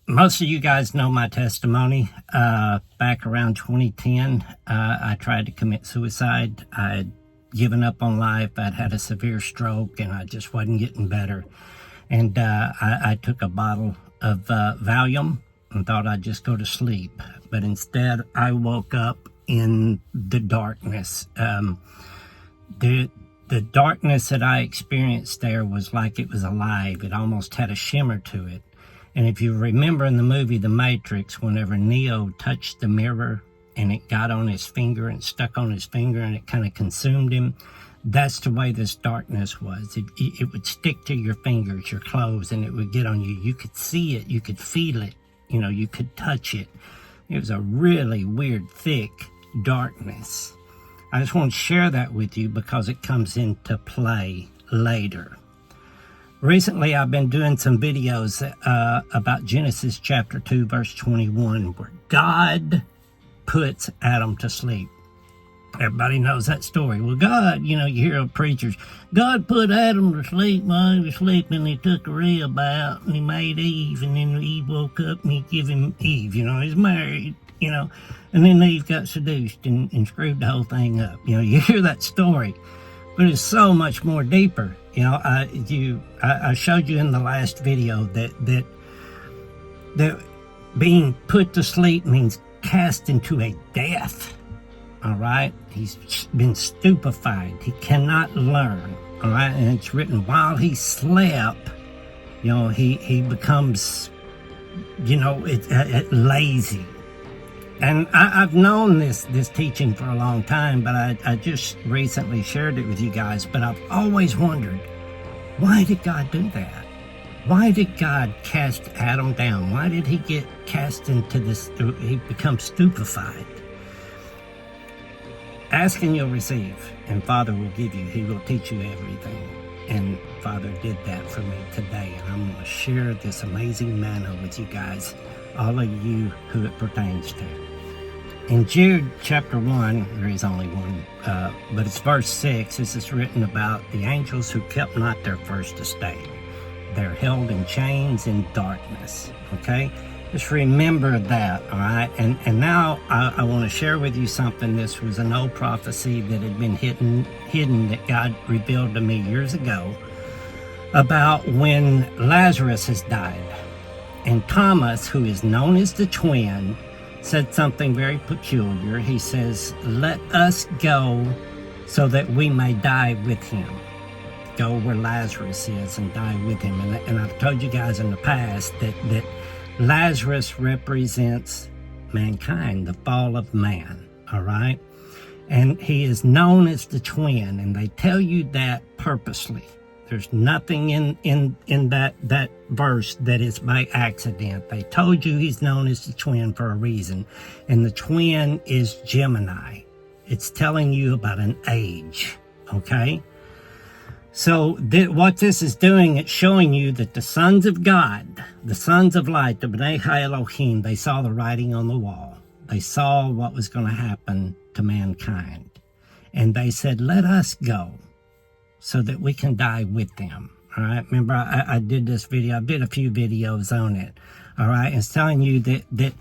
Most of you guys know my testimony. Back around 2010, I tried to commit suicide. I had given up on life. I'd had a severe stroke and I just wasn't getting better. And I took a bottle of Valium and thought I'd just go to sleep. But instead, I woke up in the darkness. The darkness that I experienced there was like it was alive. It almost had a shimmer to it. And if you remember in the movie The Matrix, whenever Neo touched the mirror and it got on his finger and stuck on his finger and it kind of consumed him, that's the way this darkness was. It would stick to your fingers, your clothes, and it would get on you. You could see it, you could feel it, you could touch it. It was a really weird, thick darkness. I just want to share that with you because it comes into play later. Recently, I've been doing some videos about Genesis chapter 2, verse 21, where God puts Adam to sleep. Everybody knows that story. Well, God, you hear of preachers, God put Adam to sleep while he was sleeping. He took a rib out and he made Eve, and then Eve woke up and he gave him Eve. He's married, and then Eve got seduced and screwed the whole thing up. You hear that story, but it's so much more deeper. I showed you in the last video that being put to sleep means cast into a death. All right, he's been stupefied. He cannot learn. All right, and it's written while he slept. He becomes, lazy. And I've known this teaching for a long time, but I just recently shared it with you guys. But I've always wondered, why did God do that? Why did God cast Adam down? Why did he get cast into this? He becomes stupefied. Ask and you'll receive, and Father will give you. He will teach you everything. And Father did that for me today. And I'm going to share this amazing manna with you guys, all of you who it pertains to. In Jude chapter 1, there is only one, but it's verse 6. This is written about the angels who kept not their first estate. They're held in chains in darkness, okay? Just remember that, all right? And now I want to share with you something. This was an old prophecy that had been hidden that God revealed to me years ago about when Lazarus has died. And Thomas, who is known as the twin, said something very peculiar. He says, let us go so that we may die with him. Go where Lazarus is and die with him. And I've told you guys in the past that Lazarus represents mankind, the fall of man, all right? And he is known as the twin, and they tell you that purposely. There's nothing in that verse that is by accident. They told you he's known as the twin for a reason. And the twin is Gemini. It's telling you about an age, okay? So what this is doing, it's showing you that the sons of God, the sons of light, the B'nai Elohim, they saw the writing on the wall. They saw what was going to happen to mankind. And they said, let us go, so that we can die with them. All right. Remember, I did this video. I did a few videos on it. All right. It's telling you that the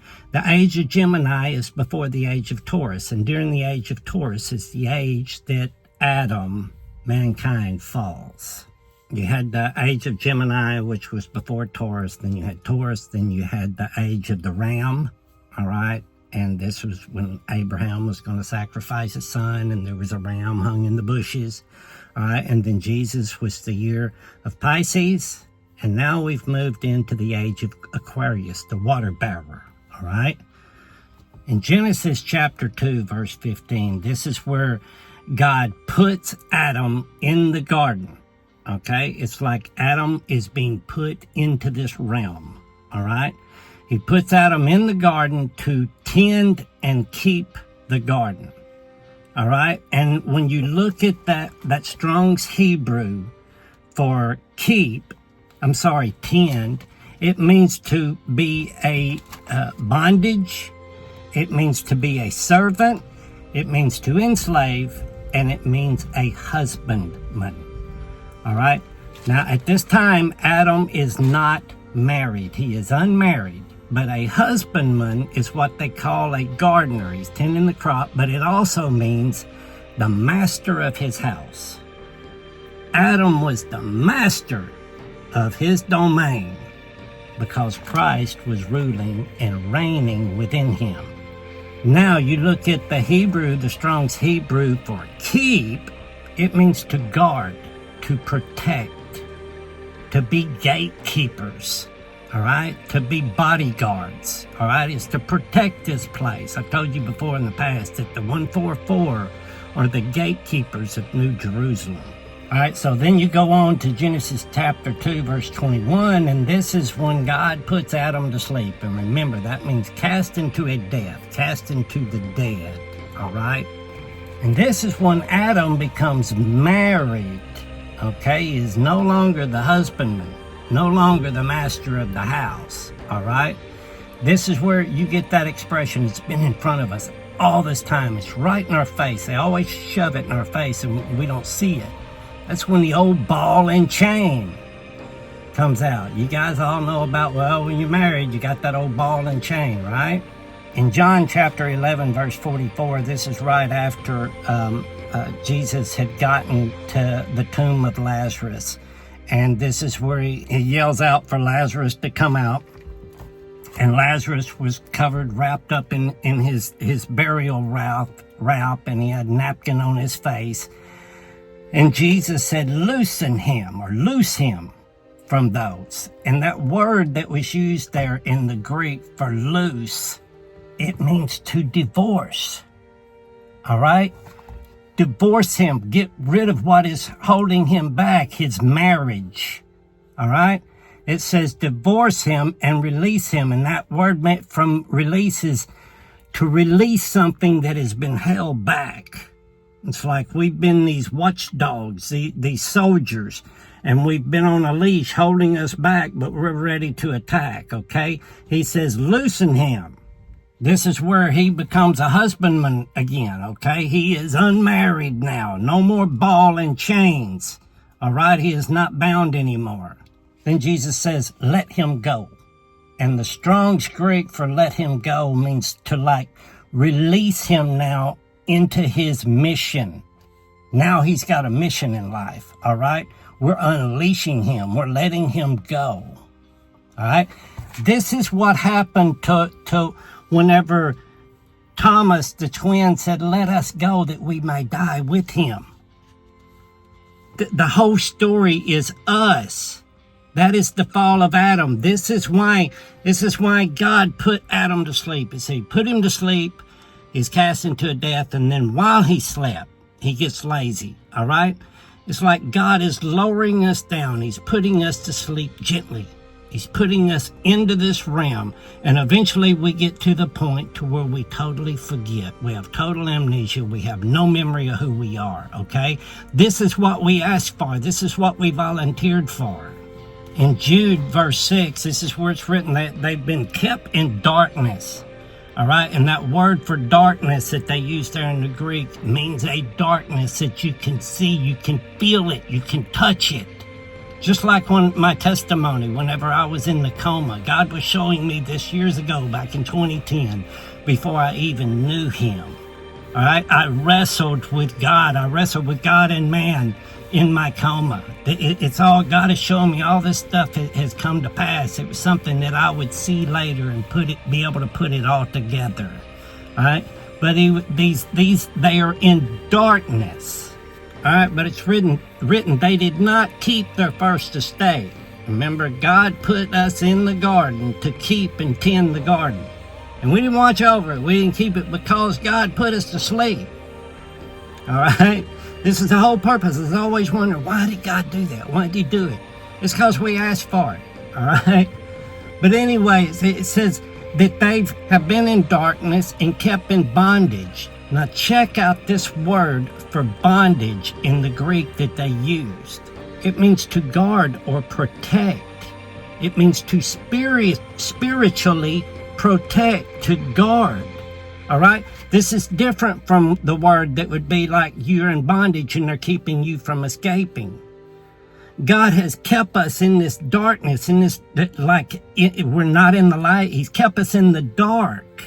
age of Gemini is before the age of Taurus. And during the age of Taurus is the age that Adam, mankind, falls. You had the age of Gemini, which was before Taurus. Then you had Taurus. Then you had the age of the Ram. All right. And this was when Abraham was going to sacrifice his son, and there was a ram hung in the bushes. All right, and then Jesus was the year of Pisces, and now we've moved into the age of Aquarius, the water bearer. All right. In Genesis chapter 2, verse 15, this is where God puts Adam in the garden. Okay, it's like Adam is being put into this realm. All right. He puts Adam in the garden to tend and keep the garden. All right. And when you look at that Strong's Hebrew for tend, it means to be a bondage. It means to be a servant. It means to enslave, and it means a husbandman. All right. Now, at this time, Adam is not married. He is unmarried. But a husbandman is what they call a gardener. He's tending the crop, but it also means the master of his house. Adam was the master of his domain because Christ was ruling and reigning within him. Now you look at the Hebrew, the Strong's Hebrew for keep, it means to guard, to protect, to be gatekeepers, all right? To be bodyguards, all right? It's to protect this place. I told you before in the past that the 144 are the gatekeepers of New Jerusalem. All right, so then you go on to Genesis chapter 2, verse 21, and this is when God puts Adam to sleep. And remember, that means cast into a death, cast into the dead, all right? And this is when Adam becomes married, okay? He is no longer the husbandman, no longer the master of the house, all right? This is where you get that expression. It's been in front of us all this time. It's right in our face. They always shove it in our face and we don't see it. That's when the old ball and chain comes out. You guys all know about, well, when you're married, you got that old ball and chain, right? In John chapter 11, verse 44, this is right after Jesus had gotten to the tomb of Lazarus. And this is where he yells out for Lazarus to come out. And Lazarus was covered, wrapped up in his burial wrap, and he had a napkin on his face. And Jesus said, loosen him, or loose him from those. And that word that was used there in the Greek for loose, it means to divorce. All right? Divorce him. Get rid of what is holding him back, his marriage. All right? It says divorce him and release him. And that word meant from release is to release something that has been held back. It's like we've been these watchdogs, these soldiers, and we've been on a leash holding us back, but we're ready to attack, okay? He says, loosen him. This is where he becomes a husbandman again, okay? He is unmarried now. No more ball and chains, all right? He is not bound anymore. Then Jesus says, let him go. And the Strong's Greek for let him go means to release him now into his mission. Now he's got a mission in life, all right? We're unleashing him. We're letting him go, all right? This is what happened to whenever Thomas, the twin, said, let us go that we may die with him. The whole story is us. That is the fall of Adam. This is why God put Adam to sleep. He put him to sleep. He's cast into a death, and then while he slept, he gets lazy, all right? It's like God is lowering us down. He's putting us to sleep gently. He's putting us into this realm, and eventually we get to the point to where we totally forget. We have total amnesia. We have no memory of who we are, okay? This is what we asked for. This is what we volunteered for. In Jude, verse 6, this is where it's written that they've been kept in darkness. All right, and that word for darkness that they use there in the Greek means a darkness that you can see, you can feel it, you can touch it. Just like my testimony, whenever I was in the coma, God was showing me this years ago, back in 2010, before I even knew him. All right, I wrestled with God. I wrestled with God and man in my coma. It's all, God is showing me all this stuff has come to pass. It was something that I would see later and be able to put it all together. All right, but they are in darkness. All right, but it's written they did not keep their first estate. Remember, God put us in the garden to keep and tend the garden. And we didn't watch over it. We didn't keep it because God put us to sleep. All right? This is the whole purpose. I always wondered, why did God do that? Why did he do it? It's because we asked for it. All right? But anyway, it says that they have been in darkness and kept in bondage. Now check out this word for bondage in the Greek that they used. It means to guard or protect. It means to spiritually protect, to guard. All right? This is different from the word that would be like you're in bondage and they're keeping you from escaping. God has kept us in this darkness, in this, we're not in the light. He's kept us in the dark,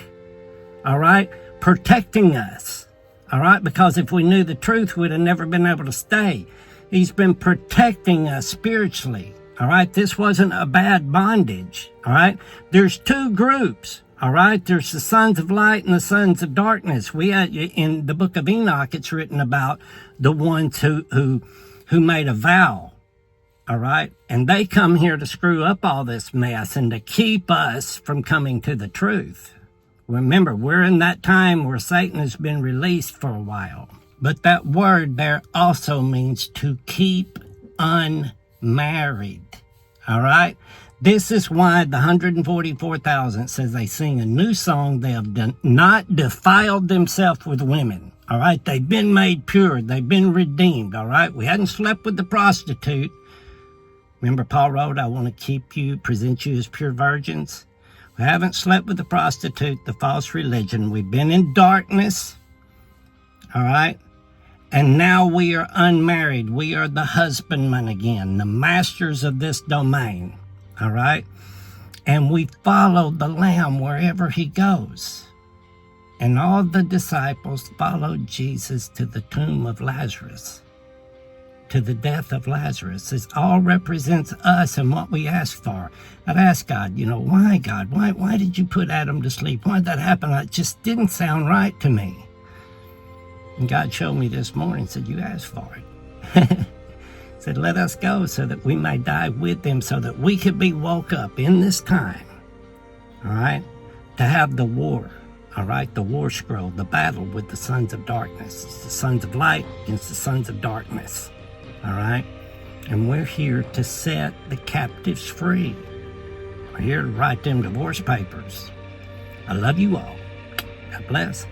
all right, protecting us, all right, because if we knew the truth, we'd have never been able to stay. He's been protecting us spiritually, all right. This wasn't a bad bondage, all right. There's two groups, all right. There's the sons of light and the sons of darkness. In the book of Enoch, it's written about the ones who made a vow. All right. And they come here to screw up all this mess and to keep us from coming to the truth. Remember, we're in that time where Satan has been released for a while. But that word there also means to keep unmarried. All right. This is why the 144,000 says they sing a new song. They have not defiled themselves with women. All right. They've been made pure. They've been redeemed. All right. We hadn't slept with the prostitute. Remember, Paul wrote, I want to present you as pure virgins. We haven't slept with the prostitute, the false religion. We've been in darkness, all right? And now we are unmarried. We are the husbandmen again, the masters of this domain, all right? And we follow the Lamb wherever he goes. And all the disciples followed Jesus to the tomb of Lazarus, to the death of Lazarus. This all represents us and what we ask for. I've asked God, why, God? Why did you put Adam to sleep? Why did that happen? It just didn't sound right to me. And God showed me this morning, said, you asked for it. Said, let us go so that we may die with them, so that we could be woke up in this time, all right, to have the war, all right, the war scroll, the battle with the sons of darkness. It's the sons of light against the sons of darkness. All right? And we're here to set the captives free. We're here to write them divorce papers. I love you all. God bless.